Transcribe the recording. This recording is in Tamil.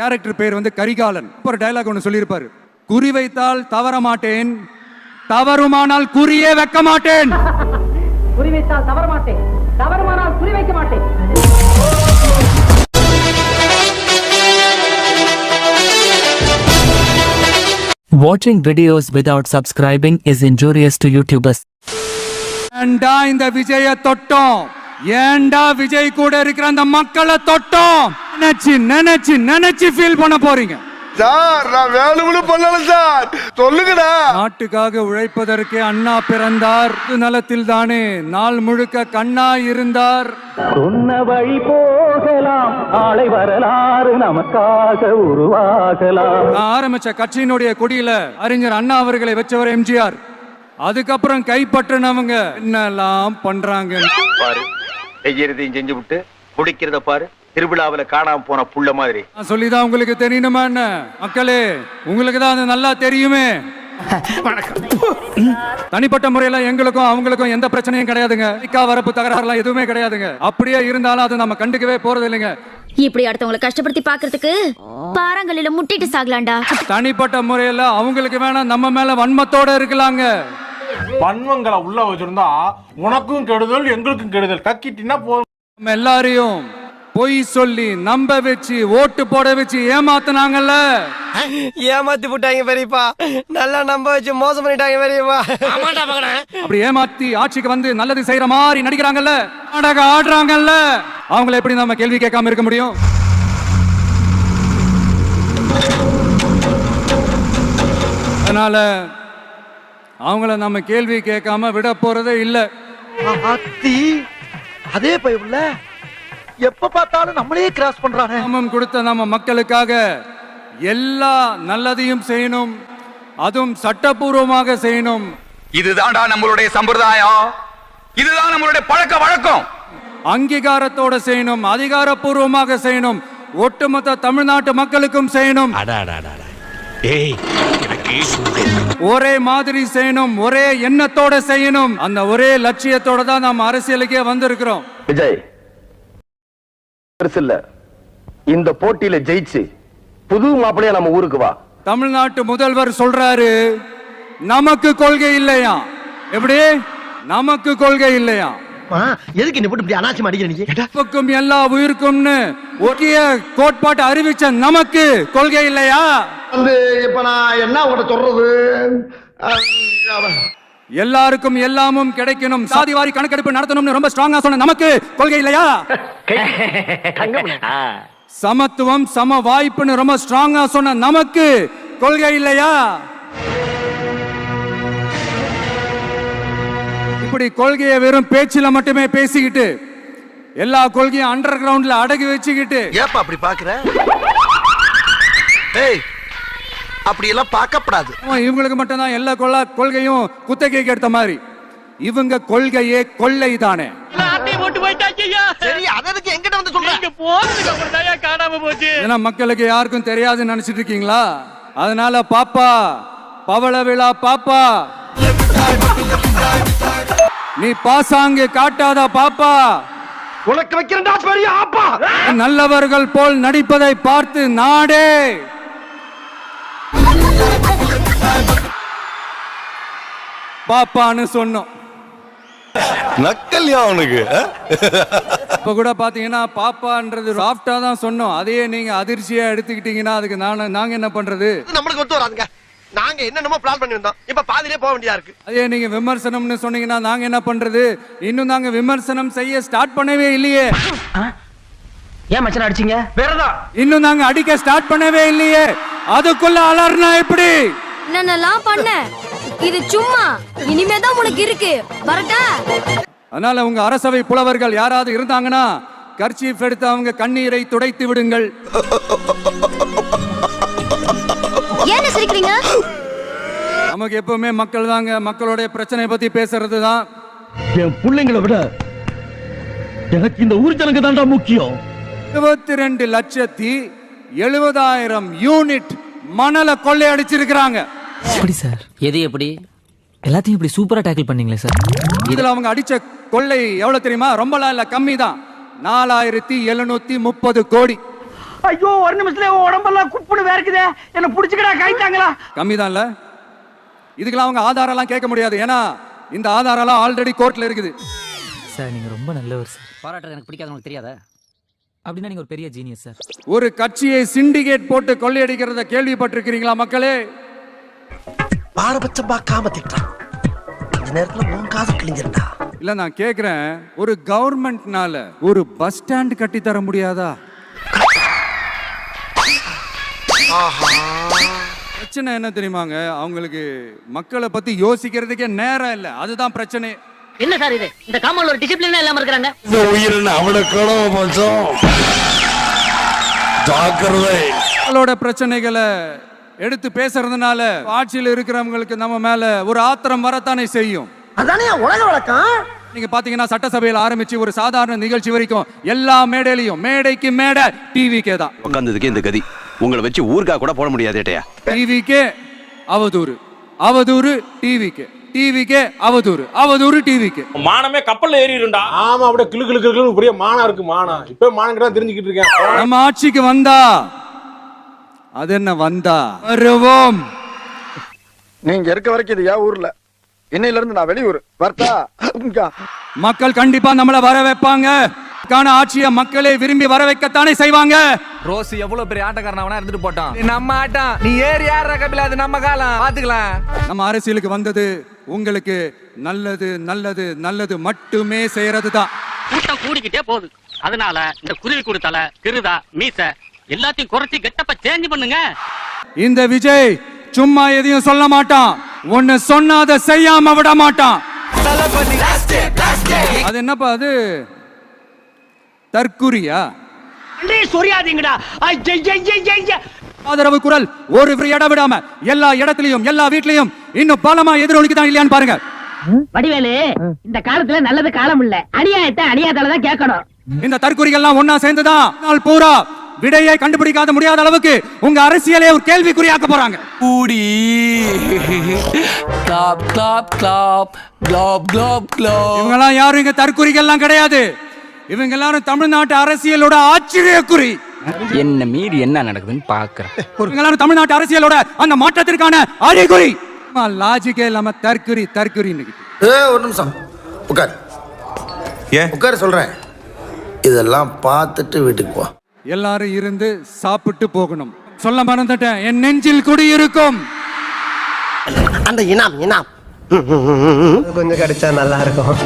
கேரக்டர் பேர் வந்து கரிகாலன். ஒரு டயலாக் ஒன்று சொல்லியிருப்பாரு, குறி வைத்தால் தவற மாட்டேன், தவறுமானால் குறியே வைக்க மாட்டேன். குறி வைத்தால் தவற மாட்டேன், தவறுமானால் குறி வைக்க மாட்டேன். Watching videos without subscribing is injurious to YouTubers. ஏண்டா இந்த விஜய தொட்டோம், ஏண்டா விஜய் கூட இருக்கிற அந்த மக்களை தொட்டோம் நினைச்சு நினைச்சு நினைச்சு ஃபீல் பண்ண போறீங்க. சார் நான் வேலுமனு பண்ணல சார், சொல்லுங்கடா. நாட்டுக்காக உழைப்பதற்கே அண்ணா பிறந்தார், நலத்தில் தானே நாள் முழுக்க கண்ணா இருந்தார். சொன்ன வழி போகலாம், நாளை வரலாறு நமக்காக உருவாகலாம். நான் ஆரம்பிச்ச கட்சியினுடைய கொடியில அறிஞர் அண்ணா அவர்களை வச்சவர் எம்ஜிஆர். அதுக்கப்புறம் கைப்பற்றினவங்க என்னெல்லாம் பண்றாங்க பாரு, செய்யறதையும் செஞ்சு விட்டு குடிக்கிறத பாரு, திருவிழாவில காணாம போன புள்ள மாதிரி. சொல்லிதான் உங்களுக்கு தெரியணுமா என்ன? மக்களே, உங்களுக்கு தான் அது நல்லா தெரியுமே. தனிப்பட்ட முறையில எங்களுக்கும் அவங்களுக்கும் எந்த பிரச்சனையும் கிடையாதுங்க. வரப்பு தகராறுலாம் எதுவுமே கிடையாதுங்க. அப்படியே இருந்தாலும் அது நம்ம கண்டுக்கவே போறது இல்லைங்க. இப்படி அடுத்தவங்களை கஷ்டப்படுத்தி பாக்குறதுக்கு பாறாங்கல்லில முட்டிட்டு சாகலாண்டா. தனிப்பட்ட முறையில அவங்களுக்கு வேணா நம்ம மேல வன்மத்தோட இருக்கலாங்க. வன்மங்களை உள்ள வச்சிருந்தா உனக்கும் கெடுதல் எங்களுக்கும் கெடுதல். கக்கிட்டினா போதும். நம்ம எல்லாரையும் பொய் சொல்லி நம்ப வச்சு ஓட்டு போட வச்சு ஏமாத்துனாங்கல்ல. ஏமாத்தி போட்டாங்க பெரியப்பா, நல்லா நம்ப வச்சு மோசம் பண்ணிட்டாங்க பெரியப்பா. அப்படி ஏமாத்தி ஆட்சிக்கு வந்து நல்லது செய்யற மாதிரி நடிக்கிறாங்கல்ல, நாடகம் ஆடுறாங்கல்ல, அவங்களை எப்படி நம்ம கேள்வி கேட்காம இருக்க முடியும்? அதனால அவங்கள நம்ம கேள்வி கேட்காம விட போறதே இல்ல. அதே பைப்புல எப்ப பார்த்தாலும் நம்மளே கிராஸ் பண்றானே. நாமம் கொடுத்த நம்ம மக்களுக்காக எல்லா நல்லதையும் செய்யணும், அதுவும் சட்டபூர்வமாக செய்யணும். இதுதான்டா நம்மளுடைய சம்பிரதாயம், இதுதான் நம்மளுடைய பழக்க வழக்கம். அங்கீகாரத்தோட செய்யணும், அதிகாரப்பூர்வமாக செய்யணும், ஒட்டுமொத்த தமிழ்நாட்டு மக்களுக்கும் செய்யணும். ஒரே மாதிரி செய்யணும், ஒரே எண்ணத்தோட செய்யணும். அந்த ஒரே லட்சியத்தோட தான் நம்ம அரசியலுக்கே வந்திருக்கிறோம். விஜய் இல்ல, இந்த போட்டியில ஜெயிச்சு புது மாப்பிளையா நம்ம ஊருக்கு வா. தமிழ்நாட்டு முதல்வர் சொல்றாரு, நமக்கு கொள்கை இல்லையா? எப்படி நமக்கு கொள்கை இல்லையா? எதுக்கு நீ போட்டு இப்படி அனாச்சி அடிக்கிறீங்க? எல்லா உயிருக்கும்னு ஒரே கோட்பாட்டை அறிவிச்ச நமக்கு கொள்கை இல்லையா? வந்து இப்ப நான் என்ன உங்கள்ட்ட சொல்றது, எல்லாருக்கும் எல்லாமும் கிடைக்கணும், சாதிவாரி கணக்கெடுப்பு நடத்தணும்னு ரொம்ப ஸ்ட்ராங்கா சொன்ன நமக்கு கொள்கை இல்லையா? சமத்துவம் சம வாய்ப்புன்னு ரொம்ப ஸ்ட்ராங்கா சொன்ன நமக்கு கொள்கை இல்லையா? இப்படி கொள்கையை வெறும் பேச்சில மட்டுமே பேசிக்கிட்டு எல்லா கொள்கையும் அண்டர் கிரவுண்ட்ல அடக்கி வச்சுக்கிட்டு ஏப்பா அப்படி பாக்குற? அப்படி எல்லாம் பார்க்கப்படாது. இவங்களுக்கு மட்டும்தான் எல்லா கொள்கையும் குத்தகைக்கு எடுத்த மாதிரி. இவங்க கொள்கையே கொள்ளை தானே. மக்களுக்கு யாருக்கும் தெரியாதுன்னு நினைச்சிட்டு இருக்கீங்களா? அதனால பாப்பா, பவள விழா பாப்பா, நீ பாசாங்கு காட்டாத பாப்பா, உனக்கு வைக்கிறா பெரிய ஆப்பா. நல்லவர்கள் போல் நடிப்பதை பார்த்து நாடே பாப்பான்னு சொன்னோம். நக்கல்யா அவனுக்கு. இப்ப கூட பாத்தீங்கன்னா பாப்பான்றது சாஃப்டா தான் சொன்னோம். அதையே நீங்க அதிர்ச்சியா எடுத்துக்கிட்டீங்கன்னா அதுக்கு நாங்க என்ன பண்றது? நம்மளுக்கு ஒத்து வராதுங்க. நாங்க என்னென்னமோ பிளான் பண்ணி வந்தோம், இப்ப பாதியிலே போக வேண்டியதா இருக்கு. அதே நீங்க விமர்சனம்னு சொன்னீங்கன்னா நாங்க என்ன பண்றது? இன்னும் நாங்க விமர்சனம் செய்ய ஸ்டார்ட் பண்ணவே இல்லையே. ஏன் மச்சான் அடிச்சீங்க? வேறதான் இன்னும் நாங்க அடிக்க ஸ்டார்ட் பண்ணவே இல்லையே. அதுக்குள்ள அலர்னா எப்படி? என்னென்னலாம் பண்ண, இது சும்மா, இனிமேதான் உனக்கு இருக்கு. வரட்டா? அதனால உங்க அரசவை புலவர்கள் யாராவது இருந்தாங்கன்னா கர்ச்சீஃப் எடுத்து அவங்க கண்ணீரை துடைத்து விடுங்கள். ஏன் சிரிக்கிறீங்க? நமக்கு எப்பவுமே மக்கள் தாங்க, மக்களுடைய பிரச்சனை பத்தி பேசுறது தான். என் பிள்ளைங்களை விட எனக்கு இந்த ஊர் ஜனங்க தான்டா முக்கியம். 22,70,000 யூனிட் மணலை கொள்ளையடிச்சிருக்கிறாங்க. எப்படி சார்? எது எப்படி? எல்லாத்தையும் இப்படி சூப்பரா டேக்கிள் பண்ணீங்களே சார். இதுல அவங்க அடிச்ச கொள்ளை எவ்வளவு தெரியுமா? ரொம்பலாம் இல்ல, கம்மி தான். 4,730 கோடி. ஐயோ, ஒரு நிமிஷத்துல உடம்பெல்லாம் இருக்குது. என்ன புடிச்சுக்கடா கைத்தாங்களா? கம்மிதான்ல. இதுக்கெல்லாம் அவங்க ஆதாரம் எல்லாம் கேட்க முடியாது. ஏன்னா இந்த ஆதாரம் எல்லாம் ஆல்ரெடி கோர்ட்ல இருக்குது. சார் நீங்க ரொம்ப நல்லவர் சார். பாராட்டுறது எனக்கு பிடிக்காது, உங்களுக்கு தெரியாதா? அப்படின்னா நீங்க ஒரு பெரிய ஜீனியஸ் சார். ஒரு கட்சியை சிண்டிகேட் போட்டு கொள்ளையடிக்கிறத கேள்விப்பட்டிருக்கிறீங்களா மக்களே? பாரபட்சம் பார்க்காம திட்டான். இந்த நேரத்துல உன் காது கிழிஞ்சிருந்தா. இல்ல நான் கேக்குறேன், ஒரு கவர்மெண்ட்னால ஒரு பஸ் ஸ்டாண்ட் கட்டி தர முடியாதா? பிரச்சனை என்ன தெரியுமாங்க, அவங்களுக்கு மக்களை பத்தி யோசிக்கிறதுக்கே நேரம் இல்ல. அதுதான் பிரச்சனை. என்ன சார் இது? இந்த காமௌண்ட்ல ஒரு டிசிப்ளினே இல்லாம இருக்காங்க. மக்களோட பிரச்சனைகளை எடுத்து பேசுறதுனால ஆட்சியில் இருக்கிறவங்களுக்கு நம்ம மேல ஒரு ஆத்திரம் வரத்தானே செய்யும். அதானே உலக வழக்கம். நீங்க பாத்தீங்கன்னா சட்டசபையில் ஆரம்பிச்சு ஒரு சாதாரண நிகழ்ச்சி வரைக்கும் எல்லா மேடையிலையும் மேடைக்கு மேடை டிவிக்கே தான். உட்கார்ந்ததுக்கு இந்த கதி உங்களை வச்சு ஊர்கா கூட போட முடியாதேட்டையா. டிவிக்கே அவதூறு, அவதூறு டிவிக்கு, டிவிக்கே அவதூறு, அவதூறு டிவிக்கு. மானமே கப்பல்ல ஏறிடும்டா. ஆமா, அப்படியே கிளு கிளு கிளு பெரிய மானம் இருக்கு. மானம் இப்ப மானம் கிட்ட தெரிஞ்சுக்கிட்டு இருக்கேன். நம்ம ஆட்சிக்கு வந்தா அது என்ன வந்தா வருவோம். நீங்க இருக்க வரைக்கும் இது ஏன் ஊர்ல, இன்னையில இருந்து நான் வெளியூர் வரட்டா. மக்கள் கண்டிப்பா நம்மள வர வைப்பாங்க. ஆட்சியை மக்களே விரும்பி வர வைக்கத்தானே செய்வாங்க. ரோஸ் எவ்வளவு பெரிய ஆட்டக்காரனா இருந்துட்டு போட்டான். நம்ம ஆட்டம் நீ ஏறி யார கபில, அது நம்ம காலம் பாத்துக்கலாம். நம்ம அரசியலுக்கு வந்தது உங்களுக்கு நல்லது நல்லது நல்லது மட்டுமே செய்யறது தான். கூட்டம் கூடிக்கிட்டே போகுது. அதனால இந்த குருவி கொடுத்தல கிருதா மீச எல்லாத்தையும் குறைச்சி கெட்டப்ப சேஞ்ச் பண்ணுங்க. இந்த விஜய் சும்மா எதையும் சொல்ல மாட்டான். ஒன்னு சொன்னா அதை செய்யாம விட மாட்டான். அது என்னப்பா அது தற்குறியா? சொரியாதீங்கடா. ஆதரவு குரல் ஒரு இடம் விடாம எல்லா இடத்துலயும் எல்லா வீட்லயும் இன்னும் பலமா எதிரொலிக்குதான் இல்லையான்னு பாருங்க. வடிவேலு, இந்த காலத்துல நல்லது காலம் இல்ல. அநியாயத்தை அநியாயத்தாலதான் கேட்கணும். இந்த தற்குறிகள்லாம் ஒன்னா சேர்ந்துதான் நாள் பூரா விடையை கண்டுபிடிக்காத முடியாத அளவுக்கு உங்க அரசியலே ஒரு கேள்விக்குறியாக்க போறாங்க. ஊடி clap clap clap clap clap clap. இவங்க எல்லாம் யாரும் இங்க தற்குறிகள்லாம் கிடையாது. இவங்க எல்லாரும் தமிழ்நாட்டு அரசியலோட ஆச்சரியக்குறி. என்ன மீறி என்ன நடக்குதுன்னு பாக்குறேன். இவங்க எல்லாரும் தமிழ்நாட்டு அரசியலோட அந்த மாற்றத்திற்கான அறிகுறி. லாஜிக்கே இல்லாம தற்குறி தற்குறி. ஒரு நிமிஷம் உட்கார். ஏன் உட்கார் சொல்றேன். இதெல்லாம் பார்த்துட்டு வீட்டுக்கு போ. எல்லாரும் இருந்து சாப்பிட்டு போகணும். சொல்ல மறந்துட்டேன், என் நெஞ்சில் குடியிருக்கும் அந்த இனாம் கொஞ்சம் கிடைச்சா நல்லா இருக்கும்.